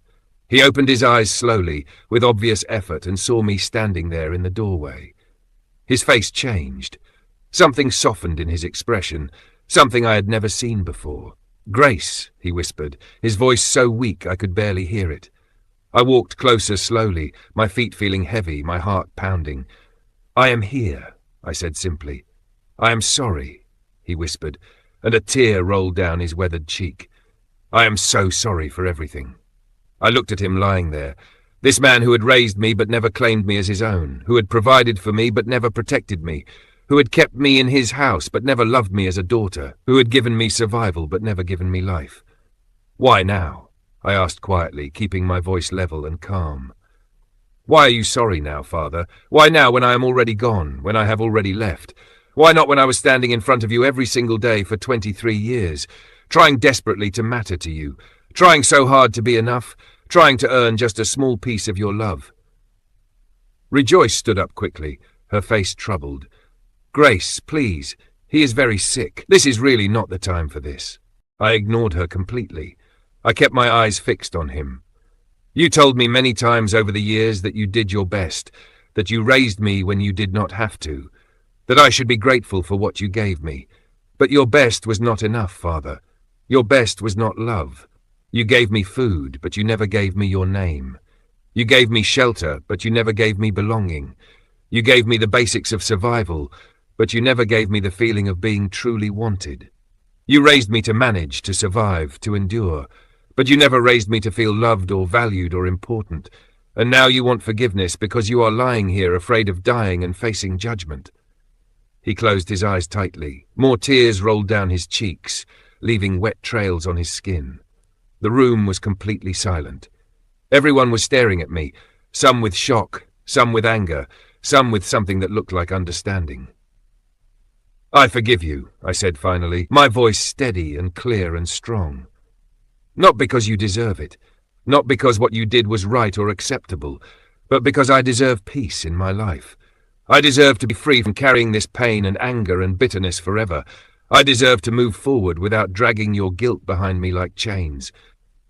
He opened his eyes slowly, with obvious effort, and saw me standing there in the doorway. His face changed. Something softened in his expression, something I had never seen before. "Grace," he whispered, his voice so weak I could barely hear it. I walked closer slowly, my feet feeling heavy, my heart pounding. "I am here," I said simply. "I am sorry," he whispered, and a tear rolled down his weathered cheek. "I am so sorry for everything." I looked at him lying there, this man who had raised me but never claimed me as his own, who had provided for me but never protected me, who had kept me in his house but never loved me as a daughter, who had given me survival but never given me life. "Why now?" I asked quietly, keeping my voice level and calm. "Why are you sorry now, Father? Why now when I am already gone, when I have already left? Why not when I was standing in front of you every single day for 23 years, trying desperately to matter to you, trying so hard to be enough, trying to earn just a small piece of your love?" Rejoice stood up quickly, her face troubled. "Grace, please, he is very sick. This is really not the time for this." I ignored her completely. I kept my eyes fixed on him. "You told me many times over the years that you did your best, that you raised me when you did not have to, that I should be grateful for what you gave me. But your best was not enough, Father. Your best was not love. You gave me food, but you never gave me your name. You gave me shelter, but you never gave me belonging. You gave me the basics of survival, but you never gave me the feeling of being truly wanted. You raised me to manage, to survive, to endure, but you never raised me to feel loved or valued or important. And now you want forgiveness because you are lying here afraid of dying and facing judgment." He closed his eyes tightly. More tears rolled down his cheeks, leaving wet trails on his skin. The room was completely silent. Everyone was staring at me, some with shock, some with anger, some with something that looked like understanding. "I forgive you," I said finally, my voice steady and clear and strong. "Not because you deserve it, not because what you did was right or acceptable, but because I deserve peace in my life. I deserve to be free from carrying this pain and anger and bitterness forever. I deserve to move forward without dragging your guilt behind me like chains.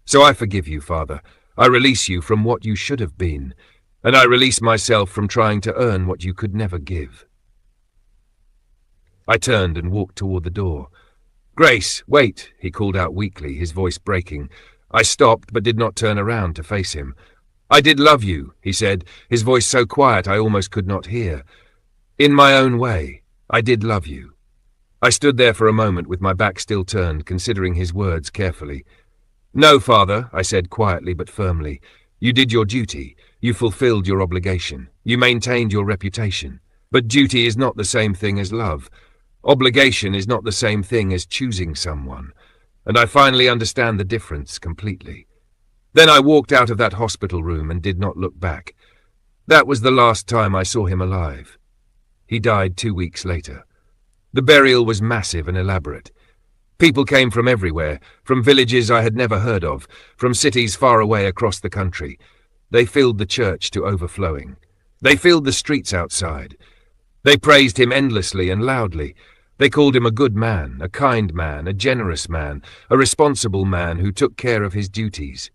So I forgive you, Father. I release you from what you should have been, and I release myself from trying to earn what you could never give." I turned and walked toward the door. "Grace, wait," he called out weakly, his voice breaking. I stopped but did not turn around to face him. "I did love you," he said, his voice so quiet I almost could not hear. "In my own way, I did love you." I stood there for a moment with my back still turned, considering his words carefully. "No, Father," I said quietly but firmly. "You did your duty. You fulfilled your obligation. You maintained your reputation. But duty is not the same thing as love. Obligation is not the same thing as choosing someone, and I finally understand the difference completely." Then I walked out of that hospital room and did not look back. That was the last time I saw him alive. He died 2 weeks later. The burial was massive and elaborate. People came from everywhere, from villages I had never heard of, from cities far away across the country. They filled the church to overflowing. They filled the streets outside. They praised him endlessly and loudly. They called him a good man, a kind man, a generous man, a responsible man who took care of his duties.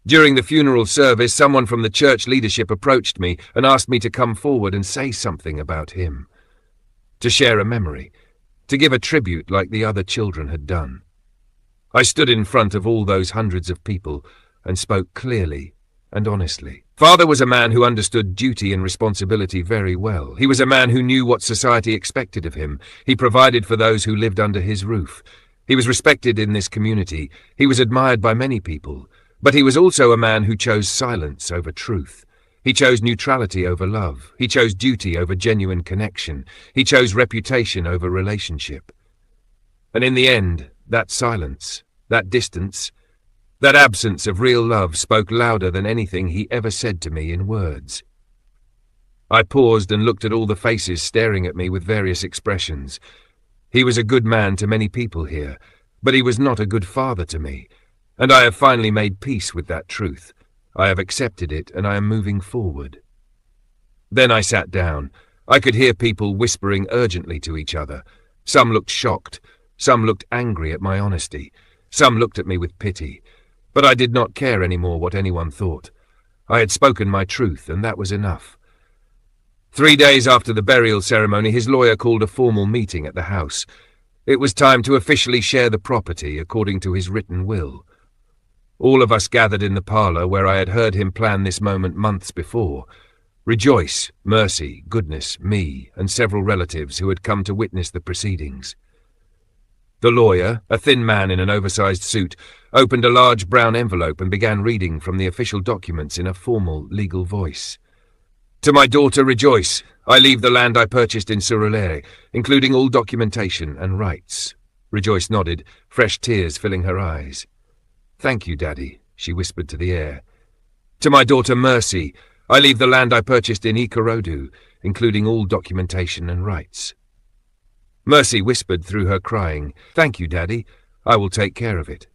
During the funeral service, someone from the church leadership approached me and asked me to come forward and say something about him, to share a memory, to give a tribute like the other children had done. I stood in front of all those hundreds of people and spoke clearly and honestly. Father was a man who understood duty and responsibility very well. He was a man who knew what society expected of him. He provided for those who lived under his roof. He was respected in this community. He was admired by many people. But he was also a man who chose silence over truth. He chose neutrality over love. He chose duty over genuine connection. He chose reputation over relationship. And in the end, that silence, that distance, that absence of real love spoke louder than anything he ever said to me in words. I paused and looked at all the faces staring at me with various expressions. He was a good man to many people here, but he was not a good father to me, and I have finally made peace with that truth. I have accepted it, and I am moving forward. Then I sat down. I could hear people whispering urgently to each other. Some looked shocked. Some looked angry at my honesty. Some looked at me with pity, but I did not care anymore what anyone thought. I had spoken my truth, and that was enough. 3 days after the burial ceremony, his lawyer called a formal meeting at the house. It was time to officially share the property according to his written will. All of us gathered in the parlour where I had heard him plan this moment months before. Rejoice, Mercy, Goodness, me, and several relatives who had come to witness the proceedings. The lawyer, a thin man in an oversized suit, opened a large brown envelope and began reading from the official documents in a formal, legal voice. To my daughter Rejoice, I leave the land I purchased in Surulere, including all documentation and rights. Rejoice nodded, fresh tears filling her eyes. Thank you, Daddy, she whispered to the air. To my daughter Mercy, I leave the land I purchased in Ikorodu, including all documentation and rights. Mercy whispered through her crying, Thank you, Daddy, I will take care of it.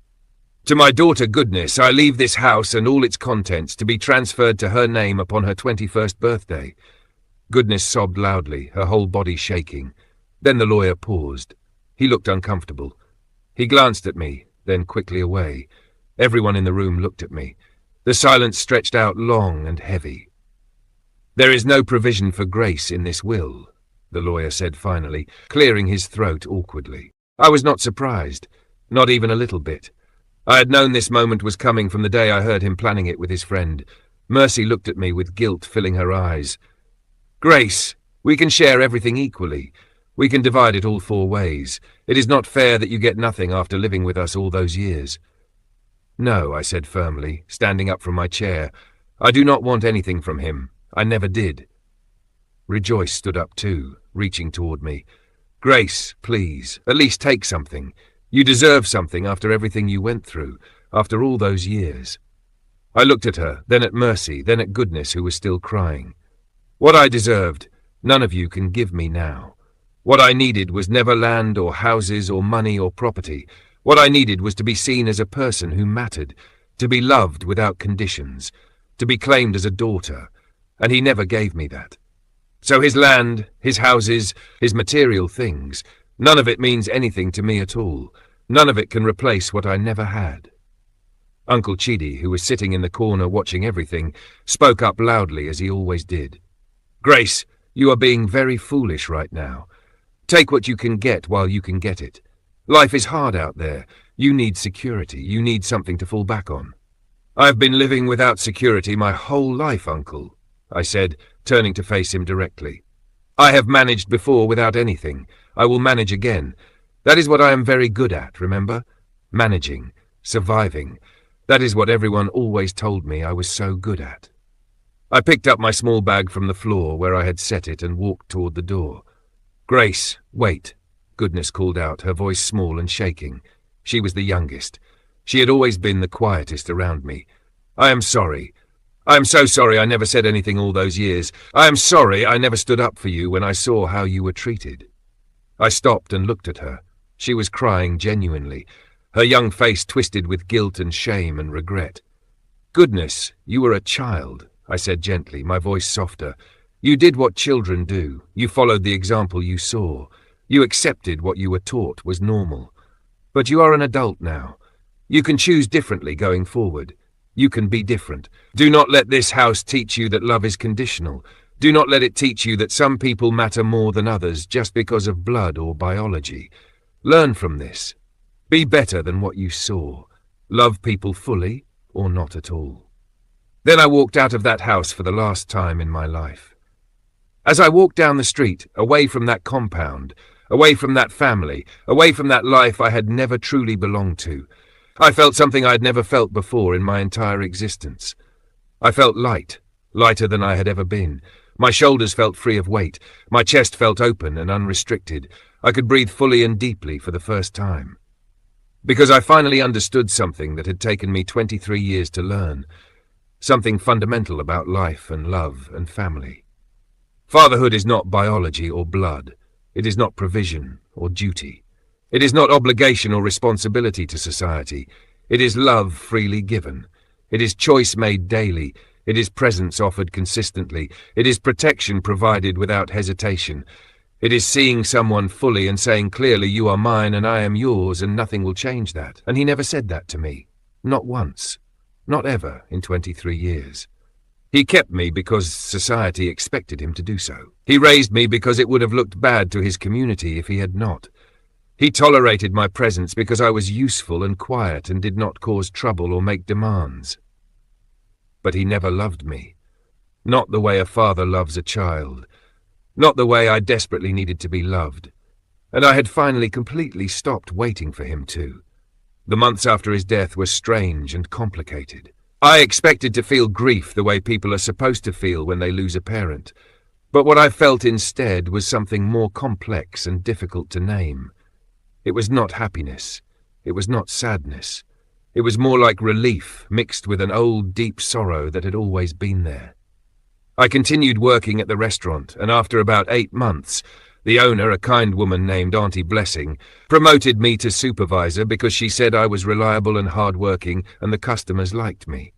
To my daughter Goodness, I leave this house and all its contents to be transferred to her name upon her 21st birthday. Goodness sobbed loudly, her whole body shaking. Then the lawyer paused. He looked uncomfortable. He glanced at me, then quickly away. Everyone in the room looked at me. The silence stretched out long and heavy. There is no provision for grace in this will, the lawyer said finally, clearing his throat awkwardly. I was not surprised, not even a little bit. I had known this moment was coming from the day I heard him planning it with his friend. Mercy looked at me with guilt filling her eyes. Grace, we can share everything equally. We can divide it all 4 ways. It is not fair that you get nothing after living with us all those years. No, I said firmly, standing up from my chair. I do not want anything from him. I never did. Rejoice stood up too, reaching toward me. Grace, please, at least take something. You deserve something after everything you went through, after all those years. I looked at her, then at Mercy, then at Goodness, who was still crying. What I deserved, none of you can give me now. What I needed was never land or houses or money or property. What I needed was to be seen as a person who mattered, to be loved without conditions, to be claimed as a daughter, and he never gave me that. So his land, his houses, his material things, none of it means anything to me at all. None of it can replace what I never had. Uncle Chidi, who was sitting in the corner watching everything, spoke up loudly as he always did. Grace, you are being very foolish right now. Take what you can get while you can get it. Life is hard out there. You need security. You need something to fall back on. I've been living without security my whole life, Uncle, I said, turning to face him directly. I have managed before without anything. I will manage again. That is what I am very good at, remember? Managing, surviving. That is what everyone always told me I was so good at. I picked up my small bag from the floor where I had set it and walked toward the door. Grace, wait, Goodness called out, her voice small and shaking. She was the youngest. She had always been the quietest around me. I am sorry. I am so sorry I never said anything all those years. I am sorry I never stood up for you when I saw how you were treated. I stopped and looked at her. She was crying genuinely, her young face twisted with guilt and shame and regret. Goodness, you were a child, I said gently, my voice softer. You did what children do. You followed the example you saw. You accepted what you were taught was normal. But you are an adult now. You can choose differently going forward. You can be different. Do not let this house teach you that love is conditional. Do not let it teach you that some people matter more than others just because of blood or biology. Learn from this. Be better than what you saw. Love people fully or not at all. Then I walked out of that house for the last time in my life. As I walked down the street, away from that compound, away from that family, away from that life I had never truly belonged to, I felt something I had never felt before in my entire existence. I felt light, lighter than I had ever been. My shoulders felt free of weight. My chest felt open and unrestricted. I could breathe fully and deeply for the first time. Because I finally understood something that had taken me 23 years to learn. Something fundamental about life and love and family. Fatherhood is not biology or blood. It is not provision or duty. It is not obligation or responsibility to society. It is love freely given. It is choice made daily. It is presence offered consistently. It is protection provided without hesitation. It is seeing someone fully and saying clearly, you are mine and I am yours, and nothing will change that. And he never said that to me. Not once. Not ever in 23 years. He kept me because society expected him to do so. He raised me because it would have looked bad to his community if he had not. He tolerated my presence because I was useful and quiet and did not cause trouble or make demands. But he never loved me. Not the way a father loves a child. Not the way I desperately needed to be loved. And I had finally completely stopped waiting for him to. The months after his death were strange and complicated. I expected to feel grief the way people are supposed to feel when they lose a parent. But what I felt instead was something more complex and difficult to name. It was not happiness. It was not sadness. It was more like relief mixed with an old, deep sorrow that had always been there. I continued working at the restaurant, and after about 8 months, the owner, a kind woman named Auntie Blessing, promoted me to supervisor because she said I was reliable and hard-working and the customers liked me.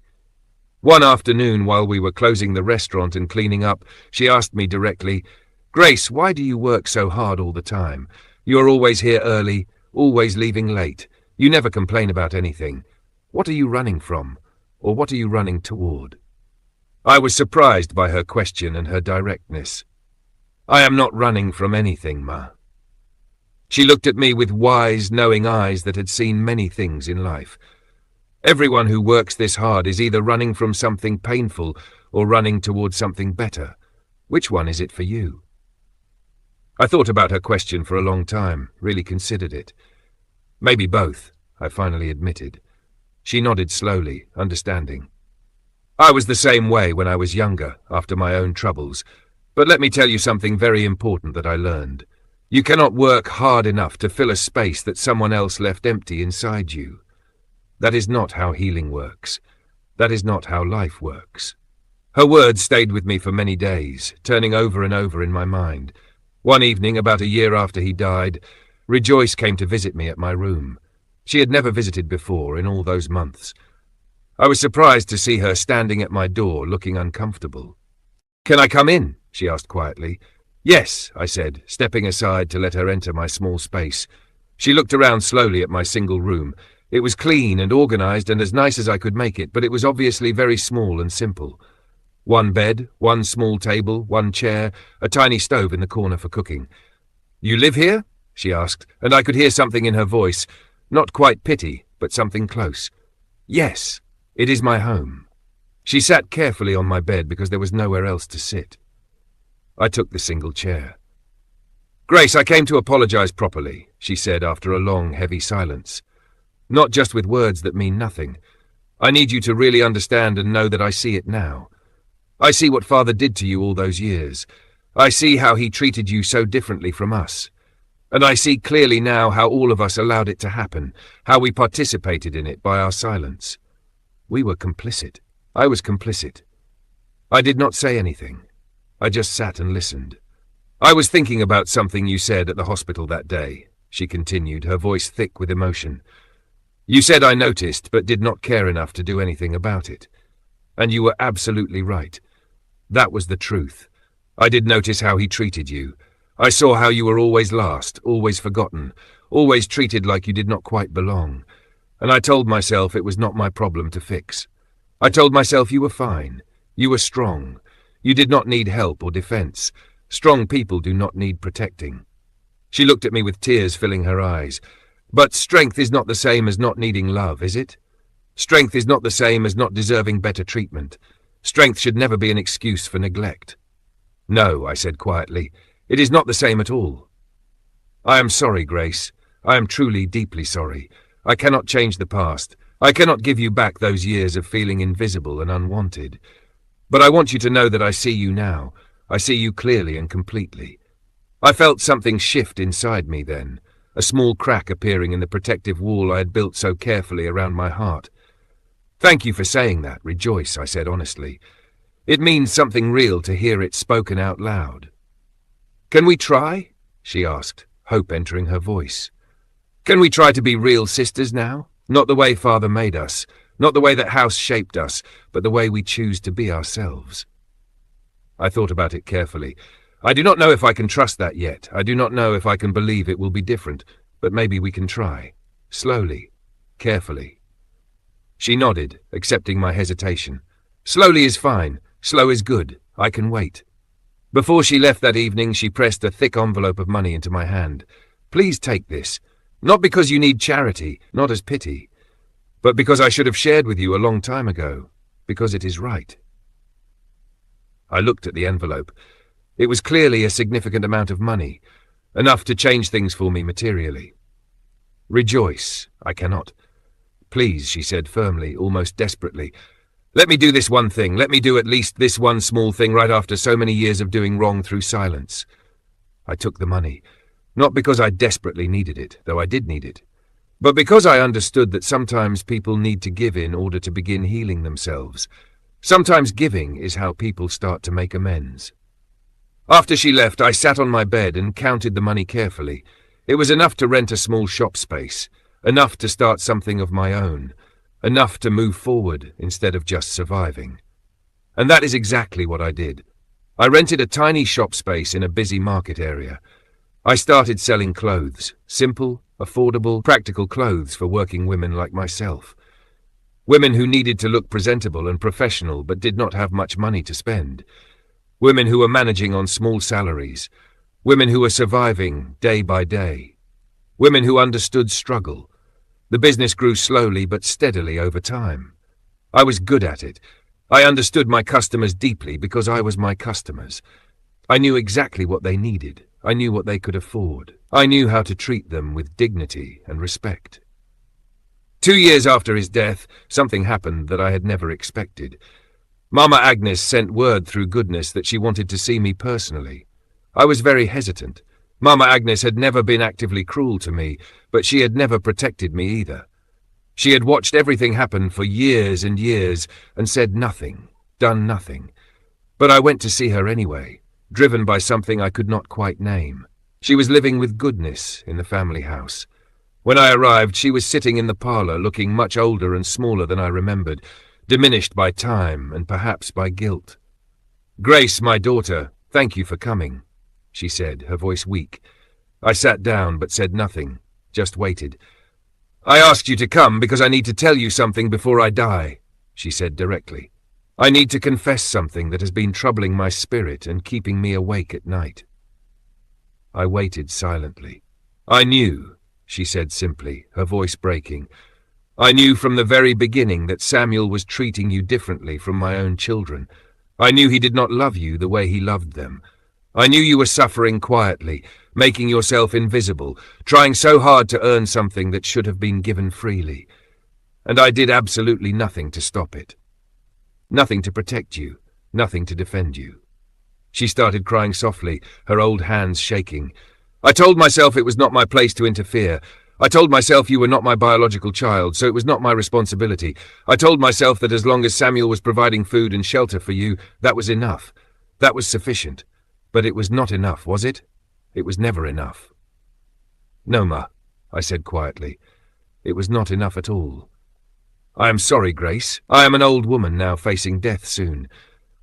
One afternoon, while we were closing the restaurant and cleaning up, she asked me directly, "Grace, why do you work so hard all the time? You're always here early, always leaving late. You never complain about anything. What are you running from? Or what are you running toward?" I was surprised by her question and her directness. "I am not running from anything, Ma." She looked at me with wise, knowing eyes that had seen many things in life. Everyone who works this hard is either running from something painful or running towards something better. Which one is it for you? I thought about her question for a long time, really considered it. Maybe both, I finally admitted. She nodded slowly, understanding. I was the same way when I was younger, after my own troubles. But let me tell you something very important that I learned. You cannot work hard enough to fill a space that someone else left empty inside you. That is not how healing works. That is not how life works. Her words stayed with me for many days, turning over and over in my mind. One evening, about a year after he died, Rejoice came to visit me at my room. She had never visited before in all those months. I was surprised to see her standing at my door, looking uncomfortable. "Can I come in?" she asked quietly. "Yes," I said, stepping aside to let her enter my small space. She looked around slowly at my single room. It was clean and organized and as nice as I could make it, but it was obviously very small and simple. One bed, one small table, one chair, a tiny stove in the corner for cooking. "You live here?" she asked, and I could hear something in her voice, not quite pity, but something close. "Yes. It is my home." She sat carefully on my bed because there was nowhere else to sit. I took the single chair. "Grace, I came to apologize properly," she said after a long, heavy silence. "Not just with words that mean nothing. I need you to really understand and know that I see it now. I see what Father did to you all those years. I see how he treated you so differently from us. And I see clearly now how all of us allowed it to happen, how we participated in it by our silence. We were complicit. I was complicit. I did not say anything. I just sat and listened. I was thinking about something you said at the hospital that day," she continued, her voice thick with emotion. "You said I noticed, but did not care enough to do anything about it. And you were absolutely right. That was the truth. I did notice how he treated you. I saw how you were always last, always forgotten, always treated like you did not quite belong. And I told myself it was not my problem to fix. I told myself you were fine. You were strong. You did not need help or defense. Strong people do not need protecting." She looked at me with tears filling her eyes. "But strength is not the same as not needing love, is it? Strength is not the same as not deserving better treatment. Strength should never be an excuse for neglect." "No," I said quietly. "It is not the same at all." "I am sorry, Grace. I am truly, deeply sorry. I cannot change the past. I cannot give you back those years of feeling invisible and unwanted. But I want you to know that I see you now. I see you clearly and completely. I felt something shift inside me then, a small crack appearing in the protective wall I had built so carefully around my heart. Thank you for saying that, Rejoice, I said honestly. It means something real to hear it spoken out loud. Can we try? She asked, hope entering her voice. Can we try to be real sisters now? Not the way Father made us, not the way that House shaped us, but the way we choose to be ourselves. I thought about it carefully. I do not know if I can trust that yet. I do not know if I can believe it will be different, but maybe we can try. Slowly, carefully. She nodded, accepting my hesitation. Slowly is fine. Slow is good. I can wait. Before she left that evening, she pressed a thick envelope of money into my hand. Please take this. Not because you need charity, not as pity, but because I should have shared with you a long time ago, because it is right. I looked at the envelope. It was clearly a significant amount of money, enough to change things for me materially. Rejoice, I cannot. Please, she said firmly, almost desperately. Let me do this one thing. Let me do at least this one small thing right after so many years of doing wrong through silence. I took the money, not because I desperately needed it, though I did need it, but because I understood that sometimes people need to give in order to begin healing themselves. Sometimes giving is how people start to make amends. After she left, I sat on my bed and counted the money carefully. It was enough to rent a small shop space, enough to start something of my own, enough to move forward instead of just surviving. And that is exactly what I did. I rented a tiny shop space in a busy market area. I started selling clothes, simple, affordable, practical clothes for working women like myself. Women who needed to look presentable and professional but did not have much money to spend. Women who were managing on small salaries. Women who were surviving day by day. Women who understood struggle. The business grew slowly but steadily over time. I was good at it. I understood my customers deeply because I was my customers. I knew exactly what they needed. I knew what they could afford. I knew how to treat them with dignity and respect. 2 years after his death, something happened that I had never expected. Mama Agnes sent word through goodness that she wanted to see me personally. I was very hesitant. Mama Agnes had never been actively cruel to me, but she had never protected me either. She had watched everything happen for years and years and said nothing, done nothing. But I went to see her anyway, driven by something I could not quite name. She was living with goodness in the family house. When I arrived, she was sitting in the parlor looking much older and smaller than I remembered, diminished by time and perhaps by guilt. "Grace, my daughter, thank you for coming," she said, her voice weak. I sat down but said nothing, just waited. "I asked you to come because I need to tell you something before I die," she said directly. "I need to confess something that has been troubling my spirit and keeping me awake at night." I waited silently. "I knew," she said simply, her voice breaking. "I knew from the very beginning that Samuel was treating you differently from my own children. I knew he did not love you the way he loved them. I knew you were suffering quietly, making yourself invisible, trying so hard to earn something that should have been given freely. And I did absolutely nothing to stop it. Nothing to protect you, nothing to defend you." She started crying softly, her old hands shaking. "I told myself it was not my place to interfere. I told myself you were not my biological child, so it was not my responsibility. I told myself that as long as Samuel was providing food and shelter for you, that was enough. That was sufficient. But it was not enough, was it? It was never enough." "No, Ma," I said quietly. "It was not enough at all. I am sorry, Grace. I am an old woman now facing death soon.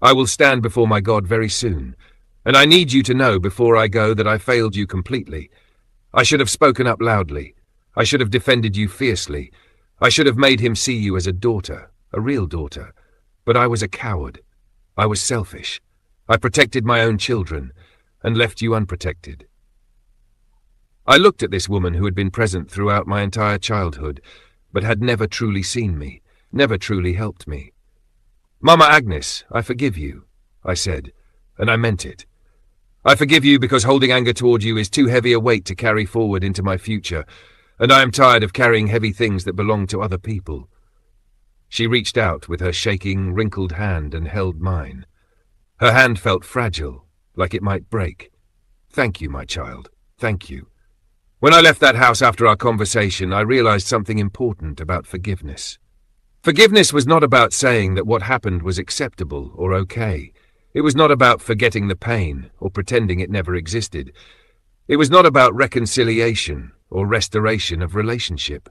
I will stand before my God very soon. And I need you to know before I go that I failed you completely. I should have spoken up loudly. I should have defended you fiercely. I should have made him see you as a daughter, a real daughter. But I was a coward. I was selfish. I protected my own children and left you unprotected." I looked at this woman who had been present throughout my entire childhood, but had never truly seen me, never truly helped me. "Mama Agnes, I forgive you," I said, and I meant it. "I forgive you because holding anger toward you is too heavy a weight to carry forward into my future, and I am tired of carrying heavy things that belong to other people." She reached out with her shaking, wrinkled hand and held mine. Her hand felt fragile, like it might break. "Thank you, my child. Thank you." When I left that house after our conversation, I realized something important about forgiveness. Forgiveness was not about saying that what happened was acceptable or okay. It was not about forgetting the pain or pretending it never existed. It was not about reconciliation or restoration of relationship.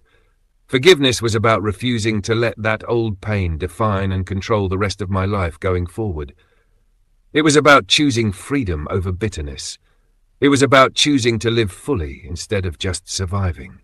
Forgiveness was about refusing to let that old pain define and control the rest of my life going forward. It was about choosing freedom over bitterness. It was about choosing to live fully instead of just surviving.